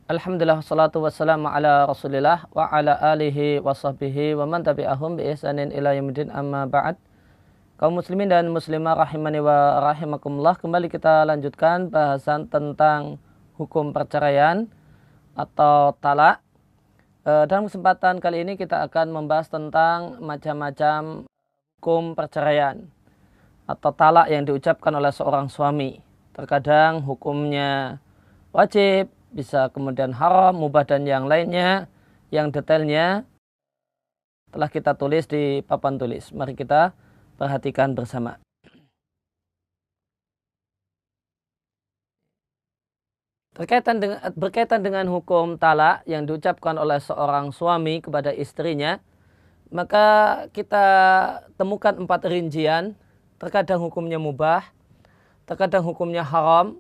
Alhamdulillah wassalatu wassalamu ala Rasulillah wa ala alihi wa sahbihi wa man tabi'ahum bi ihsanin ila yaumil amma ba'd. Kaum muslimin dan muslimah rahimani wa rahimakumullah, kembali kita lanjutkan bahasan tentang hukum perceraian atau talak. Dalam kesempatan kali ini kita akan membahas tentang macam-macam hukum perceraian atau talak yang diucapkan oleh seorang suami. Terkadang hukumnya wajib, bisa kemudian haram, mubah dan yang lainnya, yang detailnya telah kita tulis di papan tulis. Mari kita perhatikan bersama. Berkaitan dengan hukum talak yang diucapkan oleh seorang suami kepada istrinya, maka kita temukan 4 rincian. Terkadang hukumnya mubah, terkadang hukumnya haram,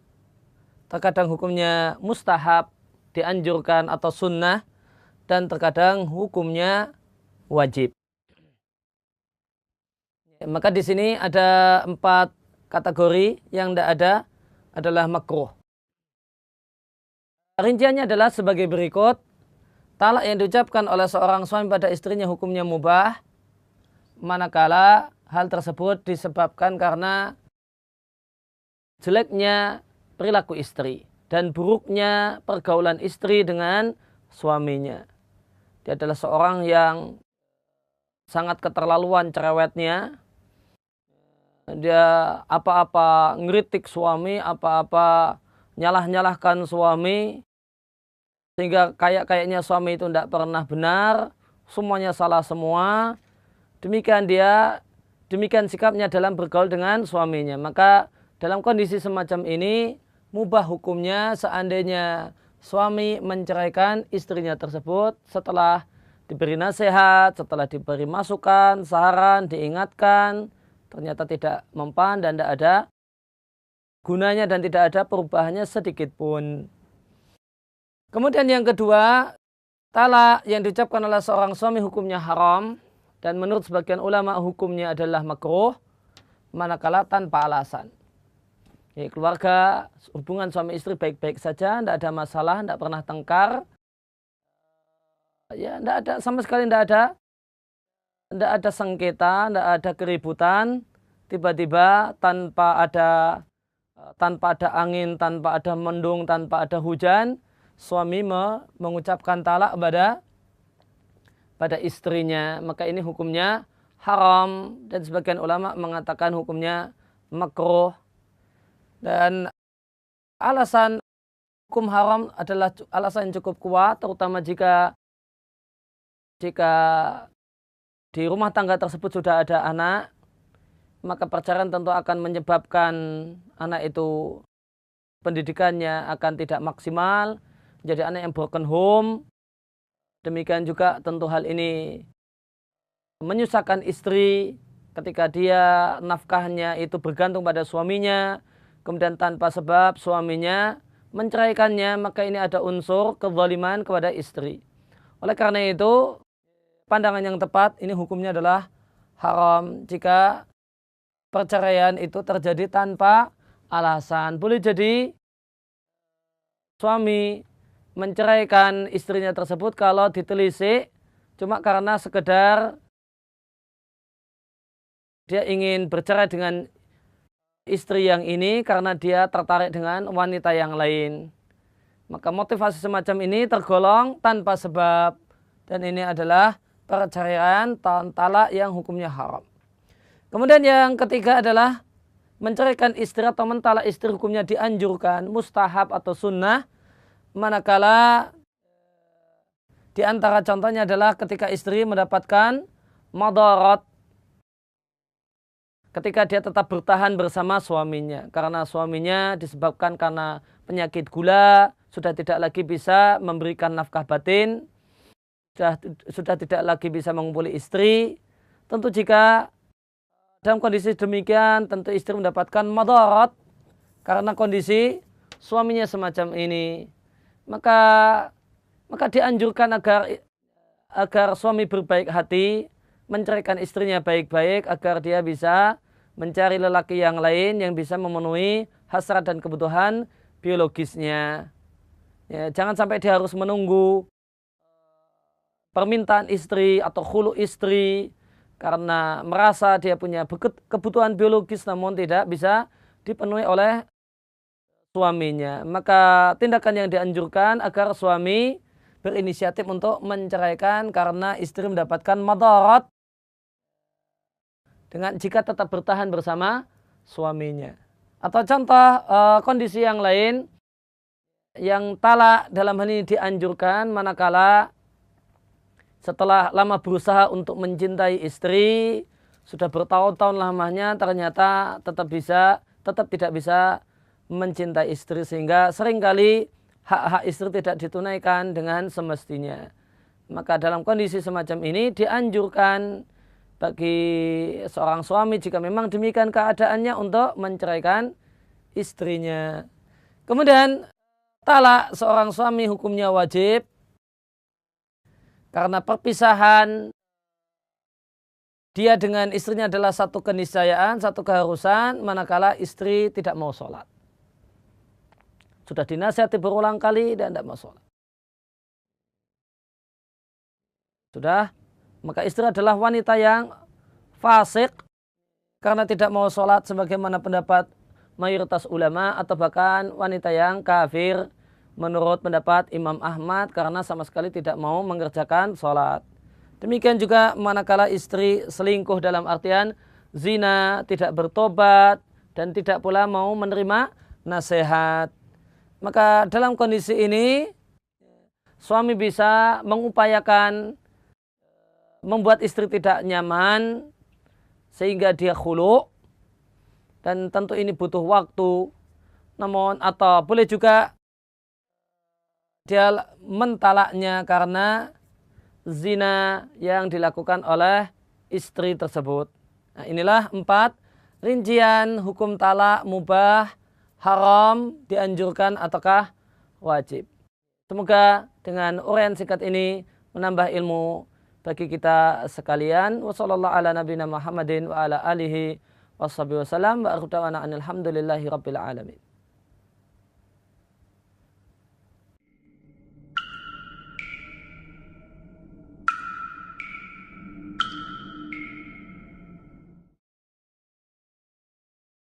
terkadang hukumnya mustahab, dianjurkan atau sunnah, dan terkadang hukumnya wajib. Maka di sini ada 4 kategori, yang tidak ada adalah makruh. Rinciannya adalah sebagai berikut. Talak yang diucapkan oleh seorang suami pada istrinya hukumnya mubah, manakala hal tersebut disebabkan karena jeleknya perilaku istri dan buruknya pergaulan istri dengan suaminya. Dia adalah seorang yang sangat keterlaluan cerewetnya. Dia apa-apa ngeritik suami, apa-apa nyalah-nyalahkan suami, sehingga kayaknya suami itu tidak pernah benar, semuanya salah semua. Demikian sikapnya dalam bergaul dengan suaminya. Maka dalam kondisi semacam ini, mubah hukumnya seandainya suami menceraikan istrinya tersebut setelah diberi nasihat, setelah diberi masukan, saran, diingatkan, ternyata tidak mempan dan tidak ada gunanya dan tidak ada perubahannya sedikit pun. Kemudian yang kedua, talak yang diucapkan oleh seorang suami hukumnya haram, dan menurut sebagian ulama hukumnya adalah makruh, manakala tanpa alasan. Ya, keluarga, hubungan suami istri baik-baik saja, tidak ada masalah, tidak pernah tengkar. Ya, tidak ada, sama sekali tidak ada sengketa, tidak ada keributan. Tiba-tiba tanpa ada angin, tanpa ada mendung, tanpa ada hujan, suami mengucapkan talak pada istrinya, maka ini hukumnya haram, dan sebagian ulama mengatakan hukumnya makruh. Dan alasan hukum haram adalah alasan yang cukup kuat, terutama jika di rumah tangga tersebut sudah ada anak, maka perceraian tentu akan menyebabkan anak itu pendidikannya akan tidak maksimal, jadi anak yang broken home. Demikian juga tentu hal ini menyusahkan istri ketika dia nafkahnya itu bergantung pada suaminya, kemudian tanpa sebab suaminya menceraikannya, maka ini ada unsur kezaliman kepada istri. Oleh karena itu, pandangan yang tepat ini hukumnya adalah haram jika perceraian itu terjadi tanpa alasan. Boleh jadi suami menceraikan istrinya tersebut kalau ditelisik cuma karena sekedar dia ingin bercerai dengan istri yang ini karena dia tertarik dengan wanita yang lain. Maka motivasi semacam ini tergolong tanpa sebab, dan ini adalah perceraian talak yang hukumnya haram. Kemudian yang ketiga adalah menceraikan istri atau mentalak istri hukumnya dianjurkan, mustahab atau sunnah, manakala di antara contohnya adalah ketika istri mendapatkan madarat, ketika dia tetap bertahan bersama suaminya karena suaminya disebabkan karena penyakit gula, sudah tidak lagi bisa memberikan nafkah batin, sudah tidak lagi bisa mengumpuli istri. Tentu jika dalam kondisi demikian, tentu istri mendapatkan madarat karena kondisi suaminya semacam ini. Maka dianjurkan agar suami berbaik hati, menceraikan istrinya baik-baik agar dia bisa mencari lelaki yang lain yang bisa memenuhi hasrat dan kebutuhan biologisnya. Ya, jangan sampai dia harus menunggu permintaan istri atau khulu istri karena merasa dia punya kebutuhan biologis namun tidak bisa dipenuhi oleh suaminya. Maka tindakan yang dianjurkan agar suami berinisiatif untuk menceraikan karena istri mendapatkan madarat dengan jika tetap bertahan bersama suaminya. Atau contoh kondisi yang lain yang talak dalam hal ini dianjurkan manakala setelah lama berusaha untuk mencintai istri, sudah bertahun-tahun lamanya ternyata tetap tidak bisa mencintai istri sehingga seringkali hak-hak istri tidak ditunaikan dengan semestinya. Maka dalam kondisi semacam ini dianjurkan bagi seorang suami jika memang demikian keadaannya untuk menceraikan istrinya. Kemudian talak seorang suami hukumnya wajib karena perpisahan dia dengan istrinya adalah satu keniscayaan, satu keharusan manakala istri tidak mau sholat. Sudah dinasihati berulang kali dan tidak mau sholat. Sudah, maka istri adalah wanita yang fasik karena tidak mau sholat sebagaimana pendapat mayoritas ulama atau bahkan wanita yang kafir menurut pendapat Imam Ahmad karena sama sekali tidak mau mengerjakan sholat. Demikian juga manakala istri selingkuh dalam artian zina, tidak bertobat dan tidak pula mau menerima nasihat. Maka dalam kondisi ini suami bisa mengupayakan membuat istri tidak nyaman sehingga dia khulu, dan tentu ini butuh waktu. Namun atau boleh juga dia mentalaknya karena zina yang dilakukan oleh istri tersebut. Nah, inilah 4 rincian hukum talak mubah, haram, dianjurkan ataukah wajib. Semoga dengan uraian singkat ini menambah ilmu bagi kita sekalian. Wassallallahu ala nabiyina Muhammadin wa ala alihi washabihi wasallam wa alhamdulillahi rabbil alamin.